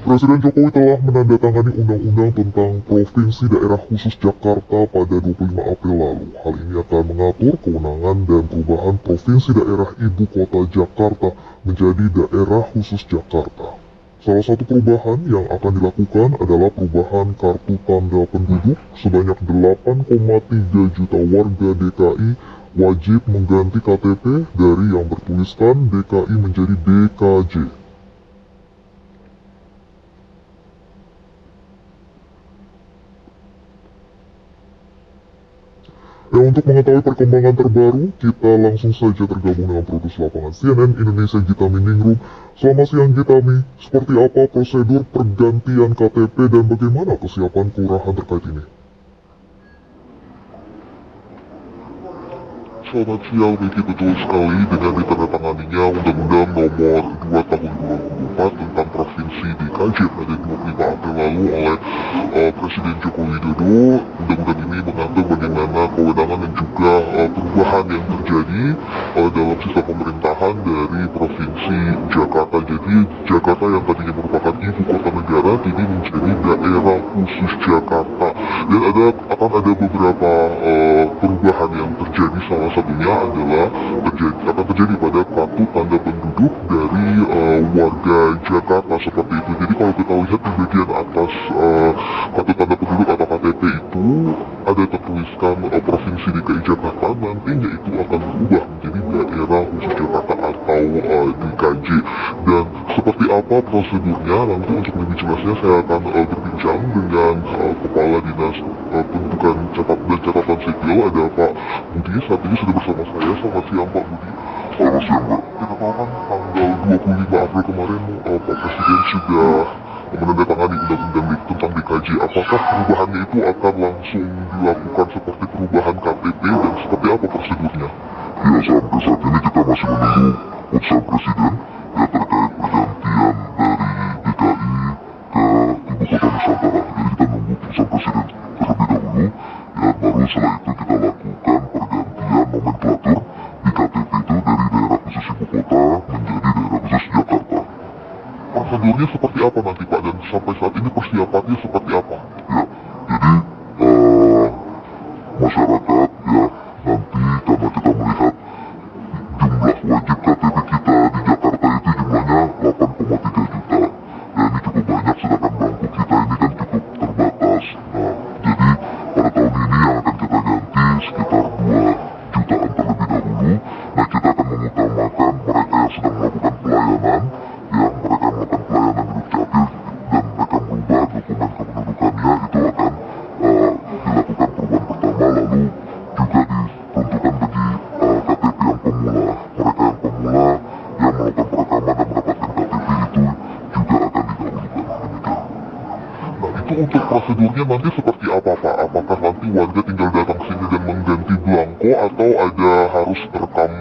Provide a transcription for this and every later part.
Presiden Jokowi telah menandatangani Undang-Undang tentang Provinsi Daerah Khusus Jakarta pada 25 April lalu. Hal ini akan mengatur kewenangan dan perubahan Provinsi Daerah Ibu Kota Jakarta menjadi Daerah Khusus Jakarta. Salah satu perubahan yang akan dilakukan adalah perubahan kartu tanda penduduk. Sebanyak 8,3 juta warga DKI wajib mengganti KTP dari yang bertuliskan DKI menjadi DKJ. Untuk mengetahui perkembangan terbaru, kita langsung saja tergabung dengan produser lapangan CNN Indonesia Gitami Ningrum. Selamat siang Gitami, seperti apa prosedur pergantian KTP dan bagaimana kesiapan kelurahan terkait ini? Selamat siang, Miki, betul sekali dengan ditandatanganinya Undang-Undang Nomor 2 Tahun 2024 tentang Provinsi DKJ pada 25 April lalu oleh Presiden Joko Widodo. Undang-undang ini mengatur bagaimana kewenangan dan juga perubahan yang terjadi dalam sistem pemerintahan dari Provinsi Jakarta. Jadi Jakarta yang tadinya merupakan ibu kota negara kini menjadi daerah khusus Jakarta. Dan akan ada beberapa perubahan yang terjadi. Salah satunya adalah akan terjadi pada kartu tanda penduduk dari warga Jakarta seperti itu. Jadi kalau kita lihat di bagian atas kartu tanda penduduk atau KTP itu ada tertuliskan Provinsi DKI Jakarta, nantinya itu akan berubah menjadi daerah khusus Jakarta atau DKJ. Dan seperti apa prosedurnya, nanti untuk lebih jelasnya saya akan berbincang dengan Kepala Dinas Pendudukan dan Catatan Sipil, ada Pak Budi. Saat ini sudah bersama saya. Selamat siang Pak Budi. Selamat siang Pak. Kita tahu kan tanggal 25 April kemarin Pak Presiden sudah menandatangani undang-undang tentang DKJ. Apakah perubahannya itu akan langsung dilakukan seperti perubahan KTP dan seperti apa prosedurnya? Ya, sampai saat ini kita masih menunggu keputusan Presiden ya terkait pergantian dari DKI ke Ibu Kota Nusantara. Jadi kita nunggu keputusan Presiden terlebih dahulu ya, baru setelah itu kita lakukan pergantian nomenklatur di KTP itu dari daerah khusus Ibu Kota menjadi daerah khusus Jakarta. Prosedurnya seperti apa nanti Pak, dan sampai saat ini persiapannya seperti apa? Ya, jadi masyarakat ya nanti karena kita melihat jumlah wajib KTP kita di Jakarta itu jumlahnya 8,3 juta. Ya ini cukup banyak, sedangkan bangku kita ini kan cukup terbatas. Nah, jadi pada tahun ini yang akan kita ganti sekitar 2 jutaan terlebih dahulu. Nah, kita akan mengutamakan mereka yang sedang melakukan pelayanan, ya mereka yang melakukan pelayanan di Dukcapil dan mereka merubah dokumen kependudukannya, itu akan dilakukan perubahan pertama, lalu juga diperuntukkan bagi KTP yang pemula. Mereka yang pemula yang melakukan perekaman dan mendapatkan KTP itu juga akan didahulukan. Demikian. Nah, itu untuk prosedurnya nanti seperti apa Pak? Apakah nanti warga tinggal datang sini dan mengganti belangko atau ada harus merekam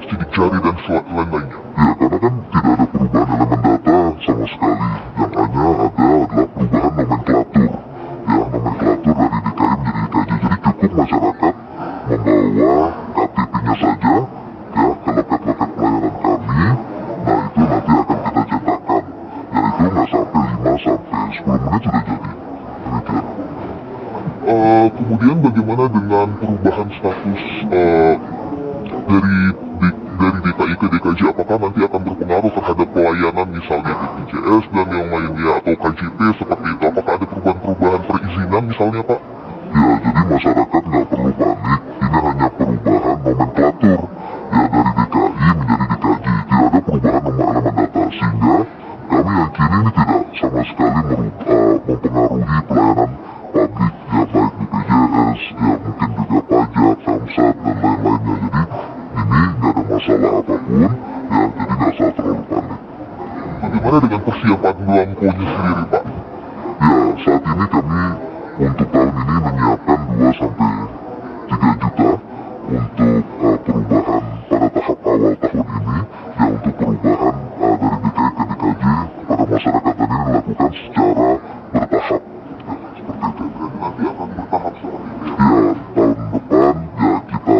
sidik jari dan lain-lainnya? Ya, karena kan tidak ada perubahan elemen data sama sekali. Yang hanya ada adalah perubahan nomenklatur. Ya, nomenklatur dari DKI menjadi DKJ. Jadi cukup masyarakat membawa KTP-nya saja ya ke loket-loket pelayanan kami. Nah, itu nanti akan kita cetakkan. Ya, itu nggak sampai 5 sampai 10 menit sudah jadi. Demikian. Kemudian bagaimana dengan perubahan status dari DKI ke DKJ? Apakah nanti akan berpengaruh terhadap pelayanan misalnya BPJS dan yang lainnya atau KJP seperti itu? Apakah ada perubahan-perubahan perizinan misalnya Pak? Ya, jadi masyarakat nggak perlu panik. Ini hanya perubahan nomenklatur ya dari DKI menjadi DKJ. Tidak ada perubahan nomor elemen data, sehingga kami yakini ini tidak sama sekali mempengaruhi pelayanan publik ya, baik BPJS ya mungkin juga pajak, samsat dan lain-lainnya. Jadi ini nggak ada masalah apapun ya, jadi nggak usah terlalu panik. Bagaimana dengan persiapan belangkonya sendiri Pak? Ya, saat ini kami untuk tahun ini menyiapkan 2 sampai 3 juta untuk perubahan pada tahap awal tahun ini ya, untuk perubahan dari DKI ke DKJ kepada masyarakat, dan ini dilakukan secara bertahap ya, seperti itu. Nanti akan bertahap seperti itu ya? Ya, tahun depan ya kita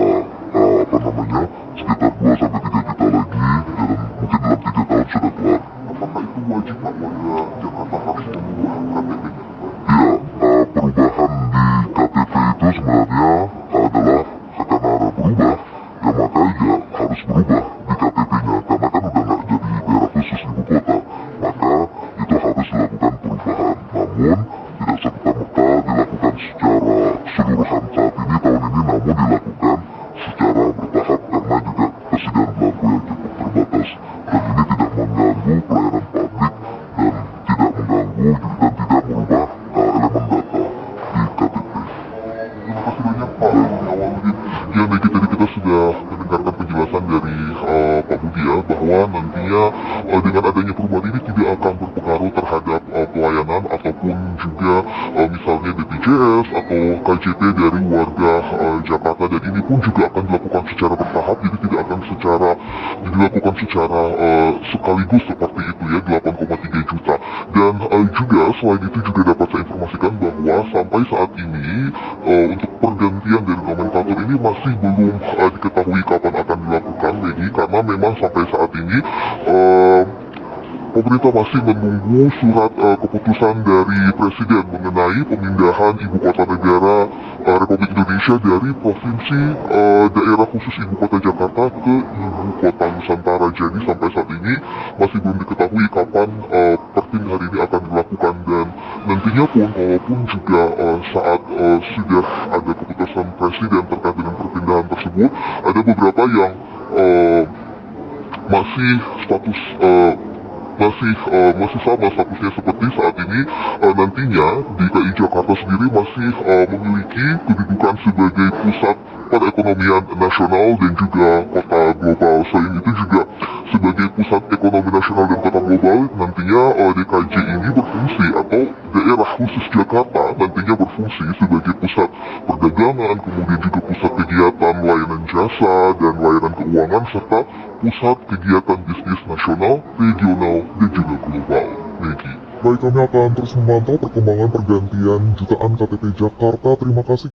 sekitar 2 sampai 3 juta lagi ya, dan mungkin dalam 3 tahun sudah kelar. Apakah itu wajib Pak warga Jakarta harus mengubah KTP-nya? Ya, perubahan di KTP itu sebenarnya adalah karena ada berubah, ya maka ya harus berubah di KTP-nya, karena kan udah nggak jadi daerah khusus ibu kota, maka itu harus dilakukan perubahan. Namun tidak serta-merta dilakukan secara keseluruhan saat ini, tahun ini, namun dilakukan secara bertahap karena juga persediaan belangko yang cukup terbatas, dan ini tidak mengganggu pelayanan publik dan tidak mengganggu dan tidak merubah elemen data di KTP. Terima kasih banyak Pak Budi Awaludin. Ya, Megi, tadi kita sudah mendengarkan penjelasan dari Pak Budi ya, bahwa nantinya dengan adanya perubahan ini tidak akan berpengaruh terhadap pelayanan ataupun juga misalnya BPJS atau KJP dari warga Jakarta, dan ini pun juga akan dilakukan secara bertahap, jadi tidak akan dilakukan secara sekaligus seperti itu ya, 8,3 juta. Dan juga selain itu juga dapat saya informasikan bahwa sampai saat ini untuk pergantian dari nomenklatur ini masih belum diketahui kapan akan dilakukan, Megi, karena memang sampai saat ini pemerintah masih menunggu surat keputusan dari Presiden mengenai pemindahan ibu kota negara Republik Indonesia dari provinsi daerah khusus ibu kota Jakarta ke ibu kota Nusantara. Jadi sampai saat ini masih belum diketahui kapan perpindahan ini akan dilakukan, dan nantinya pun walaupun juga saat sudah ada keputusan Presiden terkait dengan perpindahan tersebut, ada beberapa yang masih status masih sama statusnya seperti saat ini. Nantinya DKI Jakarta sendiri masih memiliki kedudukan sebagai pusat perekonomian nasional dan juga kota global. Selain itu juga sebagai pusat ekonomi nasional dan kota global, nantinya DKJ ini berfungsi, atau daerah khusus Jakarta nantinya berfungsi sebagai pusat perdagangan, kemudian juga pusat kegiatan layanan jasa dan layanan keuangan, serta pusat kegiatan bisnis nasional, regional, dan juga global. Megi. Baik, kami akan terus memantau perkembangan pergantian jutaan KTP Jakarta. Terima kasih.